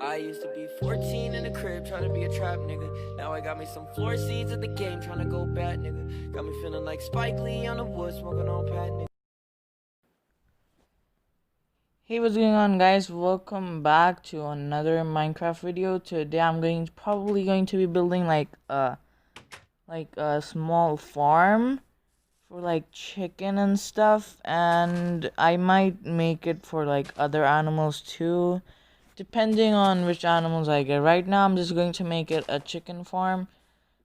I used to be 14 in the crib trying to be a trap nigga. Now I got me some floor seats at the game trying to go bad nigga. Got me feeling like Spike Lee on the wood smoking on Pat nigga. Hey, what's going on, guys? Welcome back to another Minecraft video. Today I'm probably going to be building like a small farm for like chicken and stuff, and I might make it for like other animals too, depending on which animals I get. Right now I'm just going to make it a chicken farm,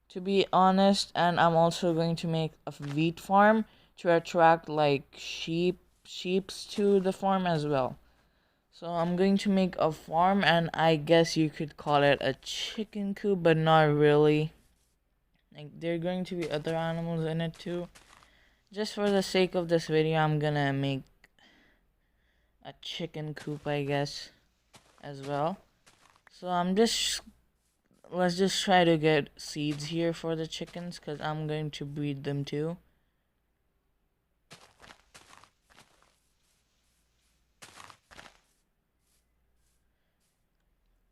to be honest, and I'm also going to make a wheat farm to attract like sheeps to the farm as well. So I'm going to make a farm, and I guess you could call it a chicken coop, but not really. Like, there are going to be other animals in it too. Just for the sake of this video, I'm gonna make a chicken coop, I guess, as well. So let's just try to get seeds here for the chickens, because I'm going to breed them too.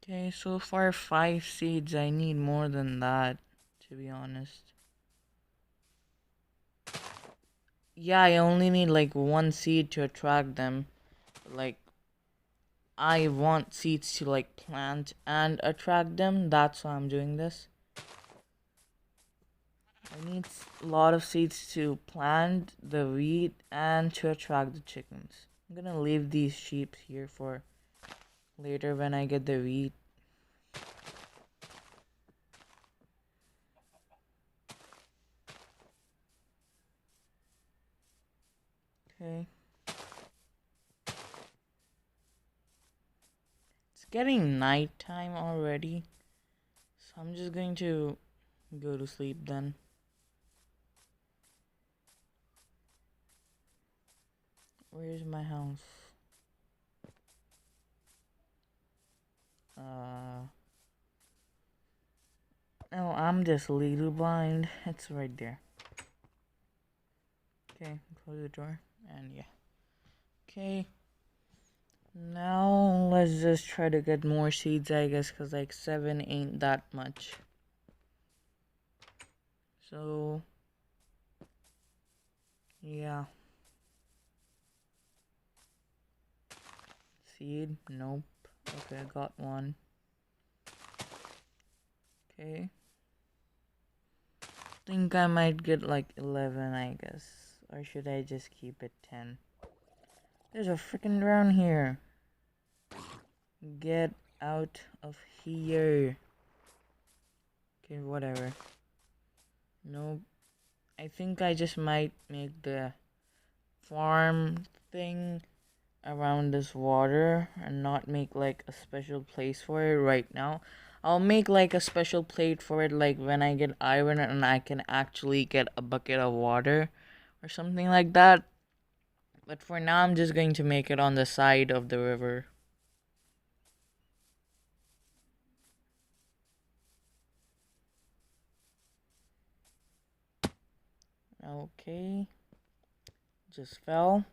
Okay, so far 5 seeds. I need more than that, to be honest. Yeah, I only need like 1 seed to attract them. Like, I want seeds to like plant and attract them. That's why I'm doing this. I need a lot of seeds to plant the wheat and to attract the chickens. I'm gonna leave these sheep here for later when I get the wheat. Okay. It's getting nighttime already, so I'm just going to go to sleep then. Where's my house? Oh, I'm just a little blind. It's right there. Okay, close the door, and yeah. Okay. Now, let's just try to get more seeds, I guess, because like 7 ain't that much. So, yeah. Seed? Nope. Okay, I got one. Okay. Think I might get like 11, I guess. Or should I just keep it 10? There's a freaking drone here. Get out of here. Okay, whatever. Nope. I think I just might make the farm thing around this water and not make like a special place for it right now. I'll make like a special plate for it like when I get iron and I can actually get a bucket of water or something like that. But for now, I'm just going to make it on the side of the river. Okay. Just fell.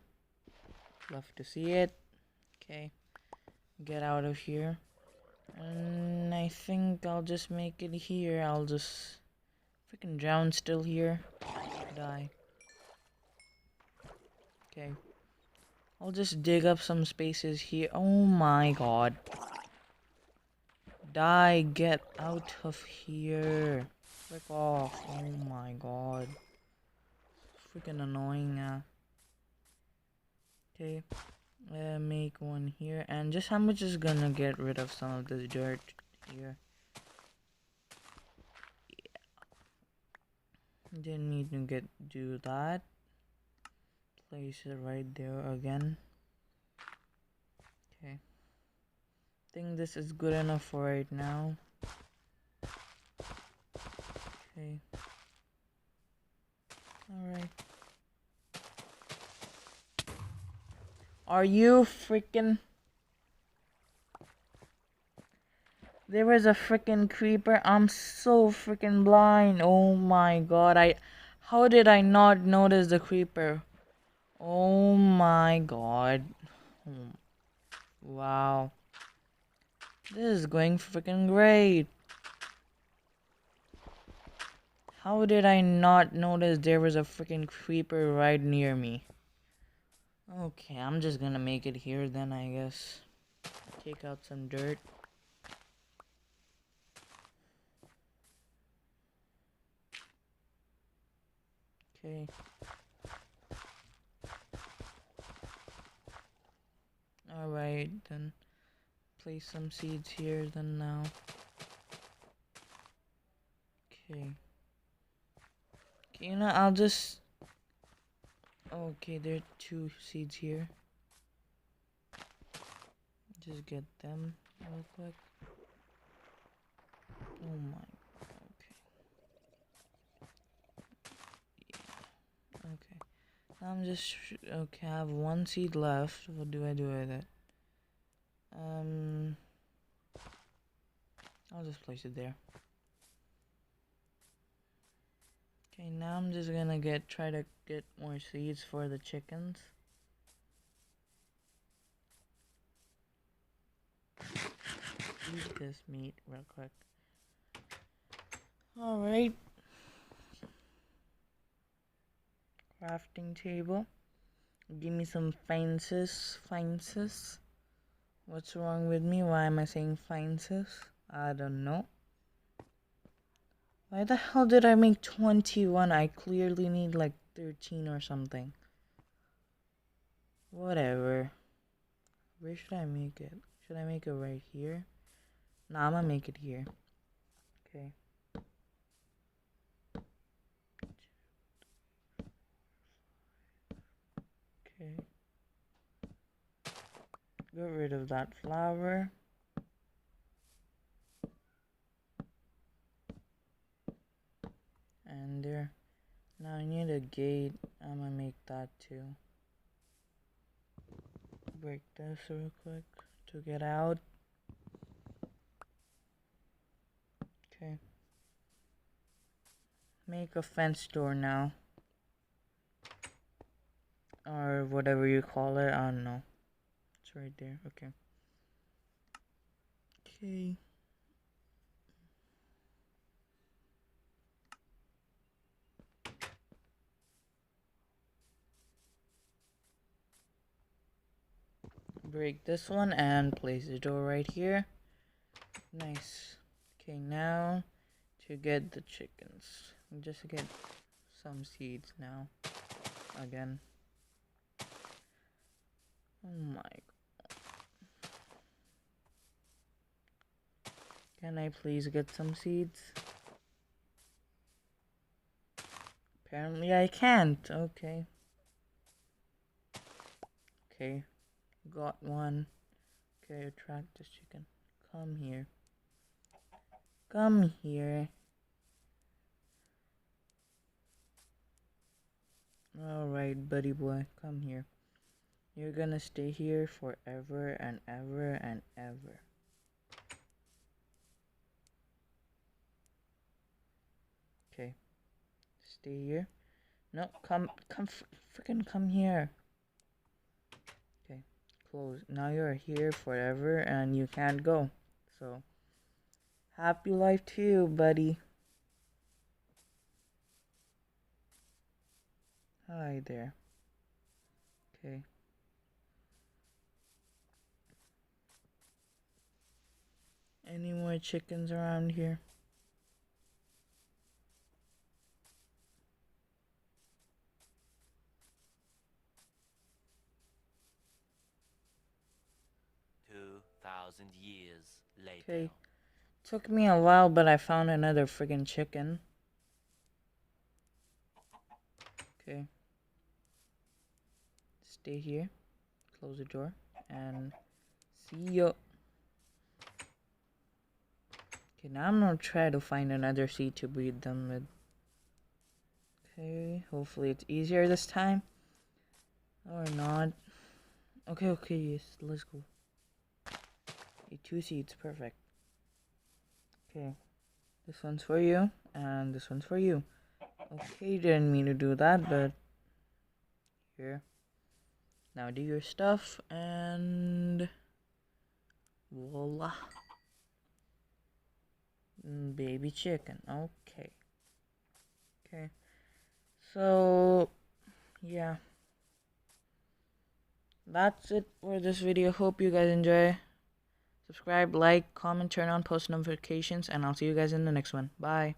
Love to see it. Okay. Get out of here. And I think I'll just make it here. I'll just freaking drown still here. Die. Okay. I'll just dig up some spaces here. Oh my god. Die. Get out of here. Frick off. Oh my god. Freaking annoying. Okay. Make one here. And just how much is gonna get rid of some of this dirt here. Yeah. Didn't need to do that. Place it right there again. Okay. Think this is good enough for right now. Okay. Alright. Are you freaking... There was a freaking creeper. I'm so freaking blind. Oh my god. How did I not notice the creeper? Oh my god. Wow. This is going freaking great. How did I not notice there was a freaking creeper right near me? Okay, I'm just gonna make it here then, I guess. Take out some dirt. Okay. Alright, then place some seeds here then now. Okay. Okay, I'll just... Okay, there are 2 seeds here. Just get them real quick. Oh my... Okay. Yeah. Okay. I'm just... Okay, I have 1 seed left. What do I do with it? I'll just place it there. Okay, now I'm just gonna try to get more seeds for the chickens. Eat this meat real quick. Alright. Crafting table. Give me some fences. What's wrong with me? Why am I saying fences? I don't know. Why the hell did I make 21? I clearly need like 13 or something. Whatever. Where should I make it? Should I make it right here? Nah, I'm gonna make it here. Okay. Okay. Get rid of that flower. And there. Now I need a gate. I'm gonna make that too. Break this real quick to get out. Okay. Make a fence door now. Or whatever you call it. I don't know. It's right there. Okay. Okay. Break this one and place the door right here. Nice. Okay, now to get the chickens. Just get some seeds now. Again. Oh my god. Can I please get some seeds? Apparently I can't. Okay. Okay. Got one. Okay, attract this chicken. Come here. Come here. Alright, buddy boy. Come here. You're gonna stay here forever and ever and ever. Okay. Stay here. No, freaking come here. Okay, close. Now you're here forever and you can't go. So, happy life to you, buddy. Hi there. Okay. Any more chickens around here? Years later. Okay. Took me a while, but I found another friggin' chicken. Okay. Stay here. Close the door. And see you. Okay, now I'm gonna try to find another seed to breed them with. Okay, hopefully it's easier this time. Or not. Okay, yes, let's go. Okay, 2 seeds, perfect. Okay, this one's for you, and this one's for you. Okay, didn't mean to do that, but here. Now do your stuff, and voila. Baby chicken. Okay. Okay. So, yeah. That's it for this video. Hope you guys enjoy. Subscribe, like, comment, turn on post notifications, and I'll see you guys in the next one. Bye.